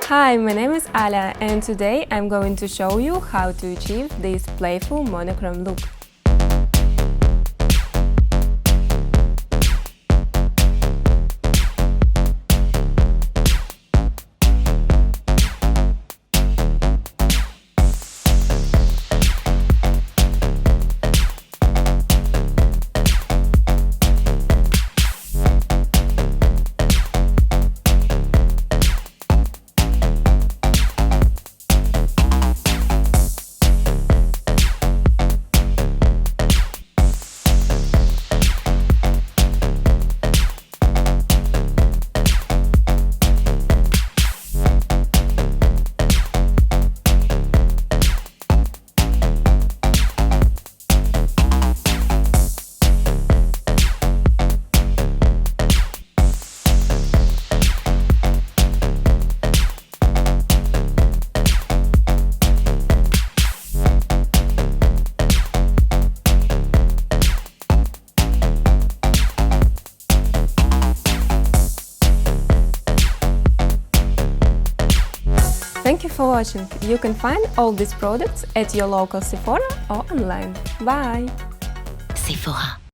Hi, my name is Alia and today I'm going to show you how to achieve this playful monochrome look. Thank you for watching. You can find all these products at your local Sephora or online. Bye! Sephora.